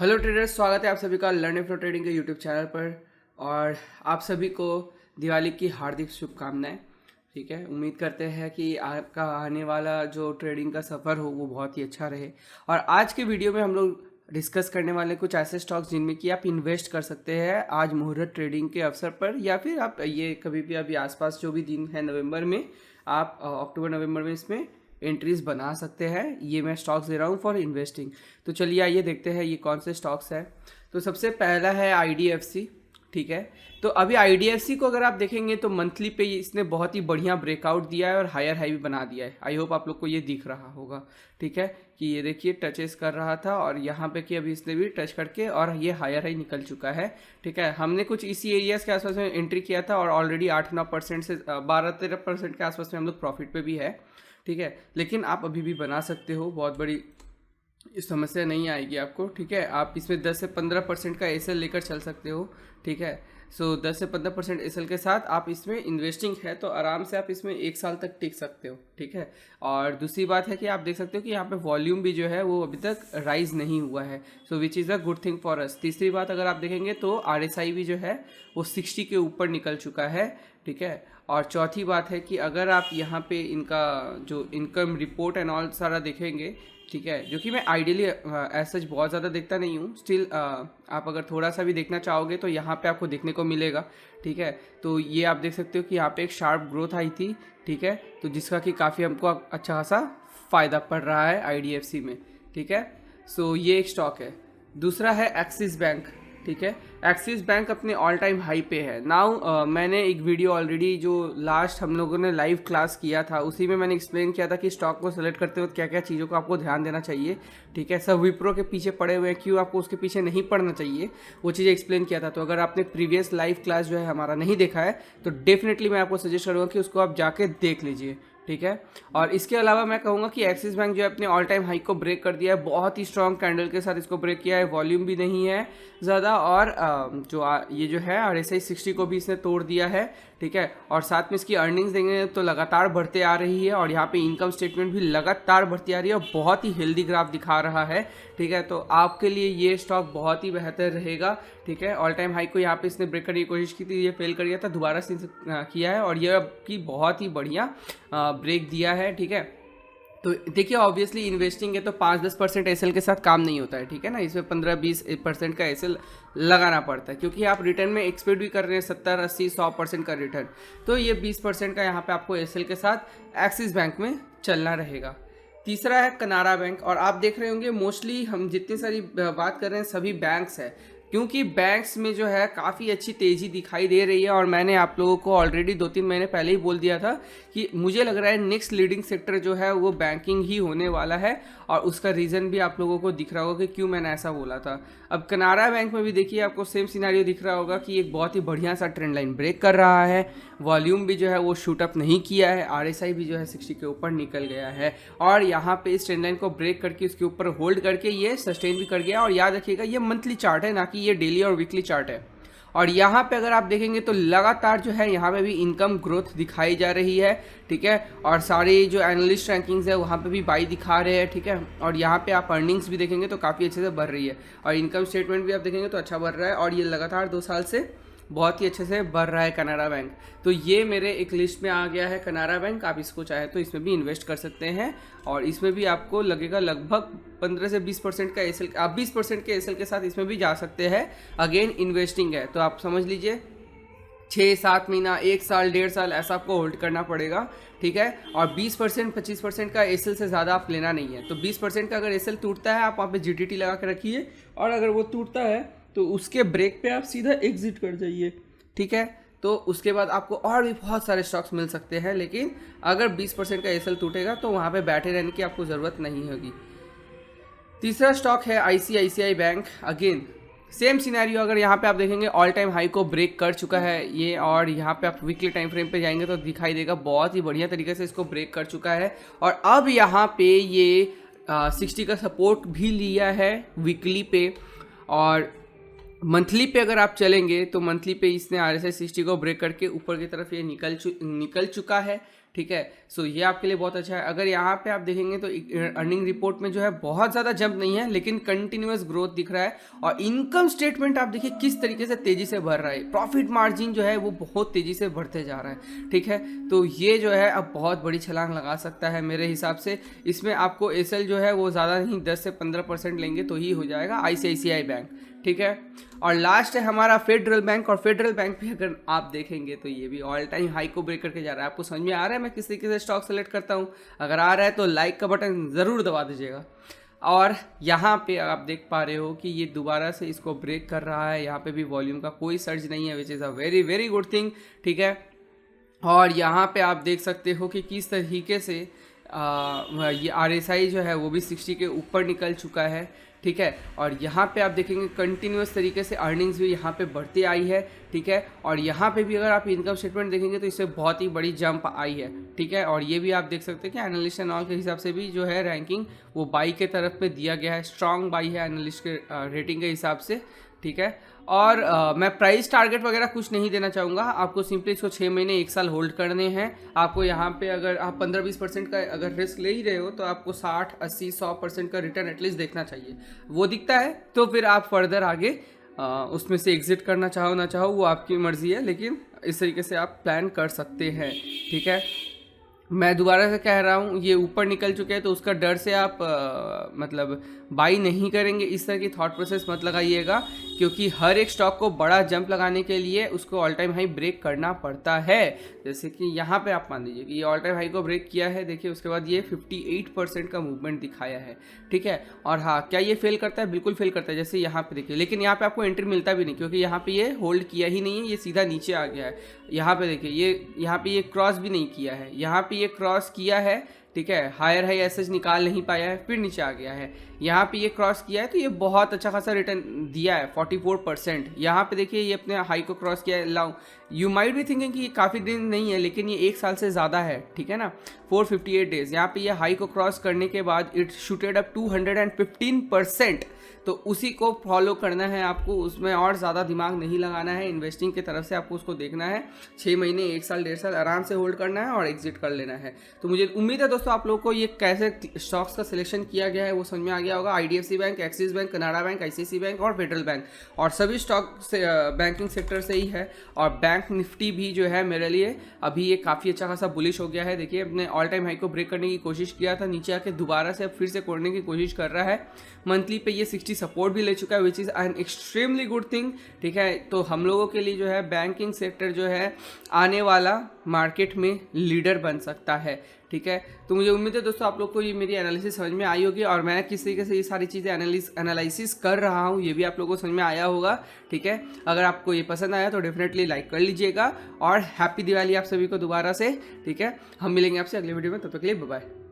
Hello traders, स्वागत है आप सभी का लर्निंग फ्लो ट्रेडिंग के यूट्यूब चैनल पर। और आप सभी को दिवाली की हार्दिक शुभकामनाएं। ठीक है, उम्मीद करते हैं कि आपका आने वाला जो ट्रेडिंग का सफ़र हो वो बहुत ही अच्छा रहे। और आज के वीडियो में हम लोग डिस्कस करने वाले कुछ ऐसे स्टॉक्स जिनमें कि आप इन्वेस्ट कर सकते हैं आज मुहूर्त ट्रेडिंग के अवसर पर, या फिर आप ये कभी भी अभी आसपास जो भी दिन है नवंबर में, आप अक्टूबर नवंबर में इसमें एंट्रीज बना सकते हैं। ये मैं स्टॉक्स दे रहा हूँ फॉर इन्वेस्टिंग। तो चलिए आइए देखते हैं ये कौन से स्टॉक्स हैं। तो सबसे पहला है आईडीएफसी। ठीक है, तो अभी आईडीएफसी को अगर आप देखेंगे तो मंथली पे इसने बहुत ही बढ़िया ब्रेकआउट दिया है और हायर हाई भी बना दिया है। आई होप आप लोग को ये दिख रहा होगा। ठीक है, कि ये देखिए टचेस कर रहा था और यहाँ पे कि अभी इसने भी टच करके और ये हायर हाई निकल चुका है। ठीक है, हमने कुछ इसी एरियाज के आसपास में एंट्री किया था और ऑलरेडी 8-9% से 12-13% के आसपास में हम लोग प्रॉफिट पे भी है। ठीक है, लेकिन आप अभी भी बना सकते हो, बहुत बड़ी समस्या नहीं आएगी आपको। ठीक है, आप इसमें 10 से 15% का एसएल लेकर चल सकते हो। ठीक है, सो 10 से 15% एसएल के साथ आप इसमें इन्वेस्टिंग है तो आराम से आप इसमें 1 साल तक टिक सकते हो। ठीक है, और दूसरी बात है कि आप देख सकते हो कि यहाँ पे वॉल्यूम भी जो है वो अभी तक राइज नहीं हुआ है, so which is a good thing for us. तीसरी बात अगर आप देखेंगे तो आरएसआई भी जो है वो 60 के ऊपर निकल चुका है। ठीक है, और चौथी बात है कि अगर आप यहाँ पे इनका जो इनकम रिपोर्ट एंड ऑल सारा देखेंगे, ठीक है, जो कि मैं आइडियली एज सच बहुत ज़्यादा देखता नहीं हूँ, स्टिल आप अगर थोड़ा सा भी देखना चाहोगे तो यहाँ पे आपको देखने को मिलेगा। ठीक है, तो ये आप देख सकते हो कि यहाँ पे एक शार्प ग्रोथ आई थी। ठीक है, तो जिसका कि काफ़ी हमको अच्छा खासा फ़ायदा पड़ रहा है आईडीएफसी में। ठीक है, सो ये एक स्टॉक है। दूसरा है एक्सिस बैंक। ठीक है, एक्सिस बैंक अपने ऑल टाइम हाई पे है नाउ। मैंने एक वीडियो ऑलरेडी जो लास्ट हम लोगों ने लाइव क्लास किया था उसी में मैंने एक्सप्लेन किया था कि स्टॉक को सेलेक्ट करते वक्त क्या क्या चीज़ों को आपको ध्यान देना चाहिए। ठीक है, सब विप्रो के पीछे पड़े हुए हैं, क्यों आपको उसके पीछे नहीं पड़ना चाहिए, वो चीज़ें एक्सप्लेन किया था। तो अगर आपने प्रीवियस लाइव क्लास जो है हमारा नहीं देखा है तो डेफिनेटली मैं आपको सजेस्ट करूँगा कि उसको आप जाके देख लीजिए। ठीक है, और इसके अलावा मैं कहूँगा कि एक्सिस बैंक जो है अपने ऑल टाइम हाई को ब्रेक कर दिया है, बहुत ही स्ट्रॉन्ग कैंडल के साथ इसको ब्रेक किया है। वॉल्यूम भी नहीं है ज़्यादा और ये जो है आरएसआई 60 को भी इसने तोड़ दिया है। ठीक है, और साथ में इसकी अर्निंग्स देंगे तो लगातार बढ़ते आ रही है और यहाँ पे इनकम स्टेटमेंट भी लगातार बढ़ती आ रही है और बहुत ही हेल्दी ग्राफ दिखा रहा है। ठीक है, तो आपके लिए ये स्टॉक बहुत ही बेहतर रहेगा। ठीक है, ऑल टाइम हाई को यहाँ पे इसने ब्रेक करने की कोशिश की थी, ये फेल कर गया था, दोबारा से किया है और ये आपकी बहुत ही बढ़िया ब्रेक दिया है। ठीक है, तो देखिए ऑब्वियसली इन्वेस्टिंग है तो 5-10% एसएल के साथ काम नहीं होता है। ठीक है ना, इसमें 15-20% का एसएल लगाना पड़ता है क्योंकि आप रिटर्न में एक्सपेक्ट भी कर रहे हैं 70-80-100% का रिटर्न। तो ये 20% का यहाँ पे आपको एसएल के साथ एक्सिस बैंक में चलना रहेगा। तीसरा है कनारा बैंक। और आप देख रहे होंगे मोस्टली हम जितनी सारी बात कर रहे हैं सभी बैंक्स है, क्योंकि बैंक्स में जो है काफ़ी अच्छी तेज़ी दिखाई दे रही है। और मैंने आप लोगों को ऑलरेडी 2-3 महीने पहले ही बोल दिया था कि मुझे लग रहा है नेक्स्ट लीडिंग सेक्टर जो है वो बैंकिंग ही होने वाला है, और उसका रीज़न भी आप लोगों को दिख रहा होगा कि क्यों मैंने ऐसा बोला था। अब कनारा बैंक में भी देखिए आपको सेम सिनेरियो दिख रहा होगा कि एक बहुत ही बढ़िया सा ट्रेंड लाइन ब्रेक कर रहा है, वॉल्यूम भी जो है वो शूट अप नहीं किया है, आरएसआई भी जो है 60 के ऊपर निकल गया है और यहाँ पे इस ट्रेंड लाइन को ब्रेक करके उसके ऊपर होल्ड करके ये सस्टेन भी कर गया। और याद रखिएगा ये मंथली चार्ट है, ना कि ये डेली और वीकली चार्ट है। और यहाँ पे अगर आप देखेंगे तो लगातार जो है यहाँ पे भी इनकम ग्रोथ दिखाई जा रही है। ठीक है, और सारी जो एनालिस्ट रैंकिंग्स है वहाँ पे भी बाई दिखा रहे हैं। ठीक है, और यहाँ पे आप अर्निंग्स भी देखेंगे तो काफ़ी अच्छे से बढ़ रही है और इनकम स्टेटमेंट भी आप देखेंगे तो अच्छा बढ़ रहा है और ये लगातार 2 साल से बहुत ही अच्छे से बढ़ रहा है कनारा बैंक। तो ये मेरे एक लिस्ट में आ गया है कनारा बैंक। आप इसको चाहे तो इसमें भी इन्वेस्ट कर सकते हैं और इसमें भी आपको लगेगा लगभग 15 से 20% का एसएल, आप 20% के एसएल के साथ इसमें भी जा सकते हैं। अगेन इन्वेस्टिंग है तो आप समझ लीजिए 6-7 महीना, 1 साल, 1.5 साल ऐसा आपको होल्ड करना पड़ेगा। ठीक है, और 20% 25% का एसएल से ज़्यादा आप लेना नहीं है। तो 20% का अगर एसएल टूटता है आप वहाँ पे जीटीटी लगा के रखिए और अगर वो टूटता है तो उसके ब्रेक पे आप सीधा एग्जिट कर जाइए। ठीक है, तो उसके बाद आपको और भी बहुत सारे स्टॉक्स मिल सकते हैं, लेकिन अगर 20% का एसएल टूटेगा तो वहाँ पे बैठे रहने की आपको ज़रूरत नहीं होगी। तीसरा स्टॉक है ICICI bank. Again same scenario, अगर यहाँ पे आप देखेंगे ऑल टाइम हाई को ब्रेक कर चुका है ये, और यहाँ पे आप वीकली टाइम फ्रेम पे जाएंगे तो दिखाई देगा बहुत ही बढ़िया तरीके से इसको ब्रेक कर चुका है और अब यहाँ पे ये 60 का सपोर्ट भी लिया है वीकली पे। और मंथली पे अगर आप चलेंगे तो मंथली पे इसने आरएसआई 60 को ब्रेक करके ऊपर की तरफ ये निकल चुका है। ठीक है। सो ये आपके लिए बहुत अच्छा है। अगर यहाँ पे आप देखेंगे तो अर्निंग रिपोर्ट में जो है बहुत ज़्यादा जंप नहीं है, लेकिन कंटिन्यूअस ग्रोथ दिख रहा है। और इनकम स्टेटमेंट आप देखिए किस तरीके से तेज़ी से बढ़ रहा है, प्रॉफिट मार्जिन जो है वो बहुत तेज़ी से बढ़ते जा रहा है, ठीक है। तो ये जो है अब बहुत बड़ी छलांग लगा सकता है मेरे हिसाब से। इसमें आपको एसएल जो है वो ज़्यादा नहीं 10 से 15% लेंगे तो ही हो जाएगा, ICICI बैंक, ठीक है। और लास्ट है हमारा फेडरल बैंक, और फेडरल बैंक भी अगर आप देखेंगे तो ये भी ऑल टाइम हाई को ब्रेक करके जा रहा है। आपको समझ में आ रहा है मैं किस तरीके से स्टॉक सेलेक्ट करता हूँ? अगर आ रहा है तो लाइक का बटन ज़रूर दबा दीजिएगा। और यहाँ पे आप देख पा रहे हो कि ये दोबारा से इसको ब्रेक कर रहा है। यहाँ पे भी वॉल्यूम का कोई सर्ज नहीं है, विच is a very very good thing, ठीक है। और यहाँ पे आप देख सकते हो कि किस तरीके से ये RSI जो है वो भी 60 के ऊपर निकल चुका है, ठीक है। और यहाँ पे आप देखेंगे कंटिन्यूस तरीके से अर्निंग्स भी यहाँ पे बढ़ती आई है, ठीक है। और यहाँ पे भी अगर आप इनकम स्टेटमेंट देखेंगे तो इससे बहुत ही बड़ी जंप आई है, ठीक है। और ये भी आप देख सकते हैं कि एनालिस्ट एंड ऑल के हिसाब से भी जो है रैंकिंग वो बाई के तरफ पे दिया गया है, स्ट्रॉन्ग बाई है एनालिस्ट के रेटिंग के हिसाब से, ठीक है। और मैं प्राइस टारगेट वगैरह कुछ नहीं देना चाहूँगा, आपको सिंपली इसको 6 महीने 1 साल होल्ड करने हैं। आपको यहाँ पे अगर आप 15-20% का अगर रिस्क ले ही रहे हो तो आपको 60-80-100% का रिटर्न एटलीस्ट देखना चाहिए। वो दिखता है तो फिर आप फर्दर आगे उसमें से एग्जिट करना चाहो ना चाहो वो आपकी मर्ज़ी है, लेकिन इस तरीके से आप प्लान कर सकते हैं, ठीक है। मैं दोबारा से कह रहा हूँ, ये ऊपर निकल चुके हैं तो उसका डर से आप मतलब बाई नहीं करेंगे, इस तरह की थॉट प्रोसेस मत लगाइएगा, क्योंकि हर एक स्टॉक को बड़ा जंप लगाने के लिए उसको ऑल टाइम हाई ब्रेक करना पड़ता है। जैसे कि यहाँ पे आप मान लीजिए कि ये ऑल टाइम हाई को ब्रेक किया है, देखिए उसके बाद ये 58% का मूवमेंट दिखाया है, ठीक है। और हाँ, क्या ये फेल करता है? बिल्कुल फेल करता है, जैसे यहाँ पे देखिए। लेकिन यहाँ पे आपको एंट्री मिलता भी नहीं, क्योंकि यहाँ पे ये होल्ड किया ही नहीं है, ये सीधा नीचे आ गया है। यहाँ पे देखिए ये यहाँ पे ये क्रॉस भी नहीं किया है, यहाँ पे ये क्रॉस किया है, ठीक है। हायर हाई एसेज निकाल नहीं पाया है, फिर नीचे आ गया है। यहाँ पे ये क्रॉस किया है तो ये बहुत अच्छा खासा रिटर्न दिया है 44%। यहाँ पे देखिए ये अपने हाई को क्रॉस किया है। लाउ यू माइट भी थिंकिंग कि ये काफ़ी दिन नहीं है, लेकिन ये 1 साल से ज़्यादा है, ठीक है ना। 458 डेज यहाँ पे ये हाई को क्रॉस करने के बाद इट शूटेड अप 215%। तो उसी को फॉलो करना है आपको, उसमें और ज़्यादा दिमाग नहीं लगाना है। इन्वेस्टिंग की तरफ से आपको उसको देखना है, 6 महीने 1 साल 1.5 साल आराम से होल्ड करना है और एग्जिट कर लेना है। तो मुझे उम्मीद है दोस्तों आप लोगों को ये कैसे स्टॉक्स का सिलेक्शन किया गया है वो समझ में आ गया होगा। IDFC bank, axis bank, Canada bank, ICICI bank और फेडरल बैंक, और सभी स्टॉक से बैंकिंग सेक्टर से ही है। और बैंक निफ्टी भी जो है मेरे लिए अभी ये काफ़ी अच्छा खासा बुलिश हो गया है। देखिए अपने ऑल टाइम हाई को ब्रेक करने की कोशिश किया था, नीचे आके दोबारा से अब फिर से तोड़ने की कोशिश कर रहा है। मंथली पे ये 60 सपोर्ट भी ले चुका है, which is an extremely good thing, ठीक है। तो हम लोगों के लिए जो है बैंकिंग सेक्टर जो है आने वाला मार्केट में लीडर बन सकता है, ठीक है। तो मुझे उम्मीद है दोस्तों आप लोग को ये मेरी एनालिसिस समझ में आई होगी, और मैं किस तरीके से ये सारी चीज़ें एनालिसिस कर रहा हूँ ये भी आप लोगों को समझ में आया होगा, ठीक है। अगर आपको ये पसंद आया तो डेफिनेटली लाइक कर लीजिएगा, और हैप्पी दिवाली आप सभी को दोबारा से, ठीक है। हम मिलेंगे आपसे अगले वीडियो में, तब तक के लिए बाय बाय।